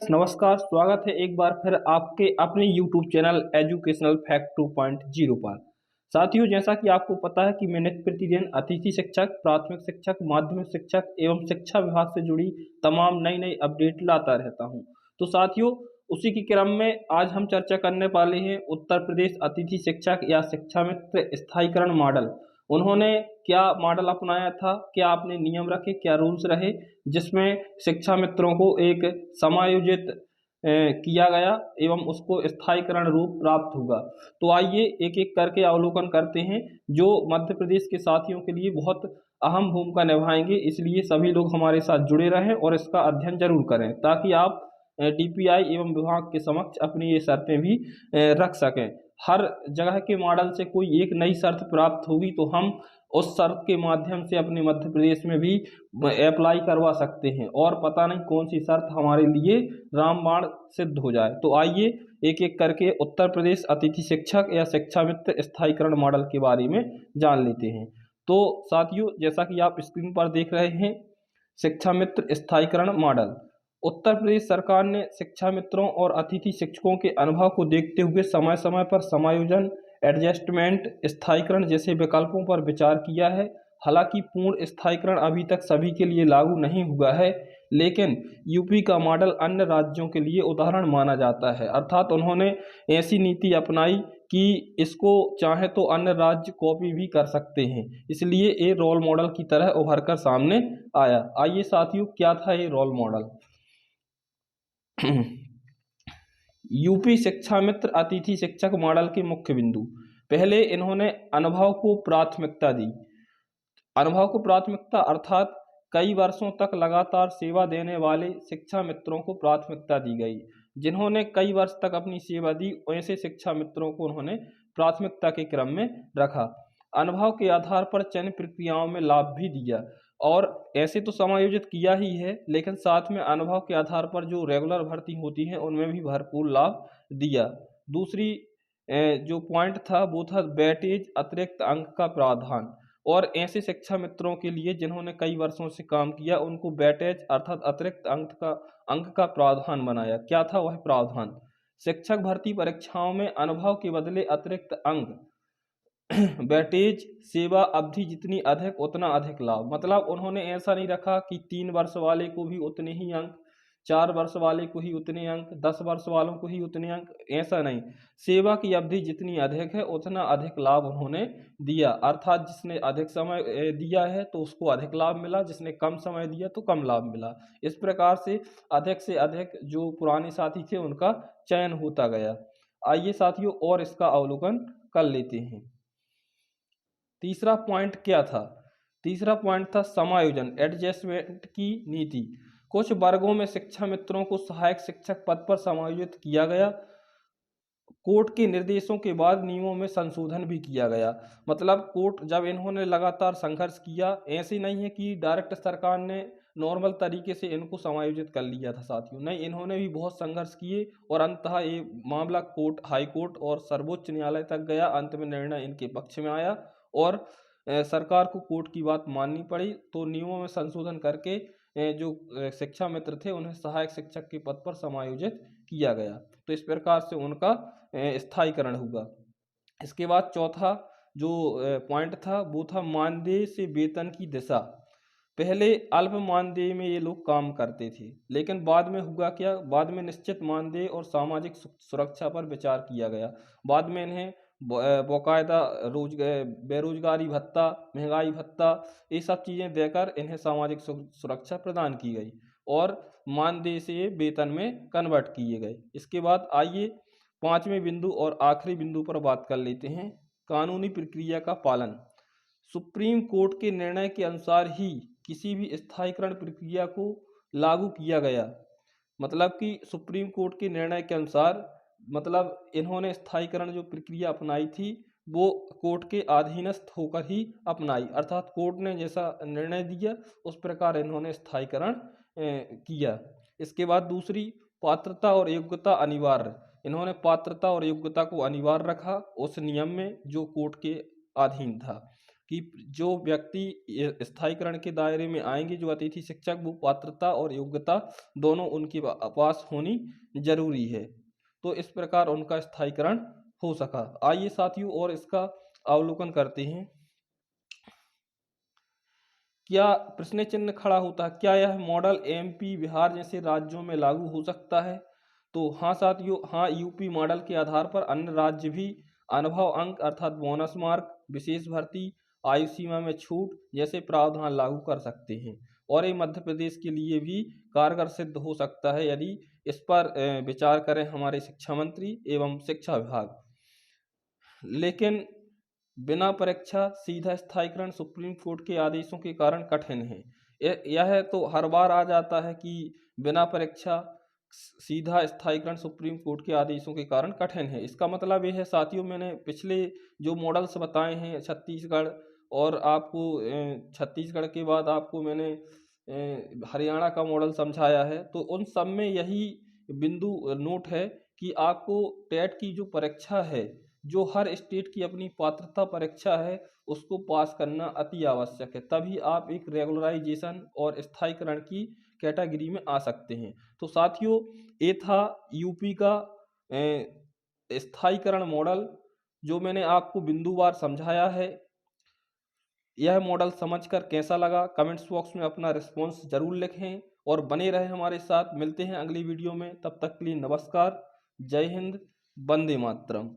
नमस्कार, स्वागत है एक बार फिर आपके अपने यूट्यूब चैनल एजुकेशनल फैक्ट 2.0 पर। साथियों, जैसा कि आपको पता है कि मैं नित्य प्रतिदिन अतिथि शिक्षक, प्राथमिक शिक्षक, माध्यमिक शिक्षक एवं शिक्षा विभाग से जुड़ी तमाम नई नई अपडेट लाता रहता हूं। तो साथियों, उसी के क्रम में आज हम चर्चा करने वाले हैं उत्तर प्रदेश अतिथि शिक्षक या शिक्षा मित्र स्थायीकरण मॉडल। उन्होंने क्या मॉडल अपनाया था, क्या आपने नियम रखे, क्या रूल्स रहे, जिसमें शिक्षा मित्रों को एक समायोजित किया गया एवं उसको स्थायीकरण रूप प्राप्त हुआ। तो आइए एक एक करके अवलोकन करते हैं, जो मध्य प्रदेश के साथियों के लिए बहुत अहम भूमिका निभाएंगे। इसलिए सभी लोग हमारे साथ जुड़े रहें और इसका अध्ययन जरूर करें, ताकि आप डीपीआई एवं विभाग के समक्ष अपनी ये शर्तें भी रख सकें। हर जगह के मॉडल से कोई एक नई शर्त प्राप्त होगी तो हम उस शर्त के माध्यम से अपने मध्य प्रदेश में भी अप्लाई करवा सकते हैं, और पता नहीं कौन सी शर्त हमारे लिए रामबाण सिद्ध हो जाए। तो आइए एक एक करके उत्तर प्रदेश अतिथि शिक्षक या शिक्षा मित्र स्थायीकरण मॉडल के बारे में जान लेते हैं। तो साथियों, जैसा कि आप स्क्रीन पर देख रहे हैं, शिक्षा मित्र स्थायीकरण मॉडल। उत्तर प्रदेश सरकार ने शिक्षा मित्रों और अतिथि शिक्षकों के अनुभव को देखते हुए समय समय पर समायोजन, एडजस्टमेंट, स्थायीकरण जैसे विकल्पों पर विचार किया है। हालांकि पूर्ण स्थायीकरण अभी तक सभी के लिए लागू नहीं हुआ है, लेकिन यूपी का मॉडल अन्य राज्यों के लिए उदाहरण माना जाता है। अर्थात उन्होंने ऐसी नीति अपनाई कि इसको चाहे तो अन्य राज्य कॉपी भी कर सकते हैं, इसलिए ये रोल मॉडल की तरह उभर कर सामने आया। आइए साथियों, क्या था ये रोल मॉडल? यूपी शिक्षा मित्र अतिथि शिक्षक मॉडल के मुख्य बिंदु। पहले इन्होंने अनुभव को प्राथमिकता दी। अनुभव को प्राथमिकता अर्थात कई वर्षों तक लगातार सेवा देने वाले शिक्षा मित्रों को प्राथमिकता दी गई। जिन्होंने कई वर्ष तक अपनी सेवा दी, ऐसे शिक्षा मित्रों को उन्होंने प्राथमिकता के क्रम में रखा। अनुभव के आधार पर चयन प्रक्रियाओं में लाभ भी दिया, और ऐसे तो समायोजित किया ही है, लेकिन साथ में अनुभव के आधार पर जो रेगुलर भर्ती होती है उनमें भी भरपूर लाभ दिया। दूसरी जो पॉइंट था वो था वेटेज, अतिरिक्त अंक का प्रावधान। और ऐसे शिक्षा मित्रों के लिए जिन्होंने कई वर्षों से काम किया, उनको वेटेज अर्थात अतिरिक्त अंक का प्रावधान बनाया। क्या था वह प्रावधान? शिक्षक भर्ती परीक्षाओं में अनुभव के बदले अतिरिक्त अंक वेटेज, सेवा अवधि जितनी अधिक उतना अधिक लाभ। मतलब उन्होंने ऐसा नहीं रखा कि 3 वर्ष वाले को भी उतने ही अंक, 4 वर्ष वाले को ही उतने अंक, 10 वर्ष वालों को ही उतने अंक, ऐसा नहीं। सेवा की अवधि जितनी अधिक है उतना अधिक लाभ उन्होंने दिया। अर्थात जिसने अधिक समय दिया है तो उसको अधिक लाभ मिला, जिसने कम समय दिया तो कम लाभ मिला। इस प्रकार से अधिक जो पुराने साथी थे उनका चयन होता गया। आइए साथियों और इसका अवलोकन कर लेते हैं। तीसरा पॉइंट क्या था? तीसरा पॉइंट था समायोजन, एडजस्टमेंट की नीति। कुछ वर्गों में शिक्षा मित्रों को सहायक शिक्षक पद पर समायोजित किया गया। कोर्ट के निर्देशों के बाद नियमों में संशोधन भी किया गया। मतलब कोर्ट जब इन्होंने लगातार संघर्ष किया, ऐसे नहीं है कि डायरेक्ट सरकार ने नॉर्मल तरीके से इनको समायोजित कर लिया था साथियों, नहीं, इन्होंने भी बहुत संघर्ष किए और अंततः ये मामला कोर्ट, हाई कोर्ट और सर्वोच्च न्यायालय तक गया। अंत में निर्णय इनके पक्ष में आया और सरकार को कोर्ट की बात माननी पड़ी। तो नियमों में संशोधन करके जो शिक्षा मित्र थे उन्हें सहायक शिक्षक के पद पर समायोजित किया गया। तो इस प्रकार से उनका स्थायीकरण हुआ। इसके बाद चौथा जो पॉइंट था वो था मानदेय से वेतन की दिशा। पहले अल्प मानदेय में ये लोग काम करते थे, लेकिन बाद में हुआ क्या? बाद में निश्चित मानदेय और सामाजिक सुरक्षा पर विचार किया गया। बाद में इन्हें बाकायदा बेरोजगारी भत्ता, महंगाई भत्ता, ये सब चीज़ें देकर इन्हें सामाजिक सुरक्षा प्रदान की गई और मानदेय से ये वेतन में कन्वर्ट किए गए। इसके बाद आइए पांचवें बिंदु और आखिरी बिंदु पर बात कर लेते हैं, कानूनी प्रक्रिया का पालन। सुप्रीम कोर्ट के निर्णय के अनुसार ही किसी भी स्थायीकरण प्रक्रिया को लागू किया गया। मतलब कि सुप्रीम कोर्ट के निर्णय के अनुसार, मतलब इन्होंने स्थायीकरण जो प्रक्रिया अपनाई थी वो कोर्ट के अधीनस्थ होकर ही अपनाई। अर्थात कोर्ट ने जैसा निर्णय दिया उस प्रकार इन्होंने स्थायीकरण किया। इसके बाद दूसरी, पात्रता और योग्यता अनिवार्य। इन्होंने पात्रता और योग्यता को अनिवार्य रखा उस नियम में जो कोर्ट के अधीन था। कि जो व्यक्ति स्थायीकरण के दायरे में आएंगे, जो अतिथि शिक्षक, वो पात्रता और योग्यता दोनों उनके पास होनी जरूरी है। तो इस प्रकार उनका स्थायीकरण हो सका। आइए साथियों और इसका अवलोकन करते हैं। क्या प्रश्न चिन्ह खड़ा होता है, क्या यह मॉडल एमपी, बिहार जैसे राज्यों में लागू हो सकता है? तो हाँ साथियों, हाँ, यूपी मॉडल के आधार पर अन्य राज्य भी अनुभव अंक अर्थात बोनस मार्क, विशेष भर्ती, आयु सीमा में छूट जैसे प्रावधान लागू कर सकते हैं। और ये मध्य प्रदेश के लिए भी कारगर सिद्ध हो सकता है यदि इस पर विचार करें हमारे शिक्षा मंत्री एवं शिक्षा विभाग। लेकिन बिना परीक्षा सीधा स्थायीकरण सुप्रीम कोर्ट के आदेशों के कारण कठिन है। यह तो हर बार आ जाता है कि बिना परीक्षा सीधा स्थायीकरण सुप्रीम कोर्ट के आदेशों के कारण कठिन है। इसका मतलब यह है साथियों, मैंने पिछले जो मॉडल्स बताए हैं छत्तीसगढ़, और आपको छत्तीसगढ़ के बाद आपको मैंने हरियाणा का मॉडल समझाया है, तो उन सब में यही बिंदु नोट है कि आपको टेट की जो परीक्षा है, जो हर स्टेट की अपनी पात्रता परीक्षा है, उसको पास करना अति आवश्यक है, तभी आप एक रेगुलराइजेशन और स्थायीकरण की कैटेगरी में आ सकते हैं। तो साथियों, ये था यूपी का स्थायीकरण मॉडल, जो मैंने आपको बिंदुवार समझाया है। यह मॉडल समझकर कैसा लगा कमेंट्स बॉक्स में अपना रिस्पॉन्स जरूर लिखें और बने रहें हमारे साथ। मिलते हैं अगली वीडियो में, तब तक के लिए नमस्कार, जय हिंद, वंदे मातरम।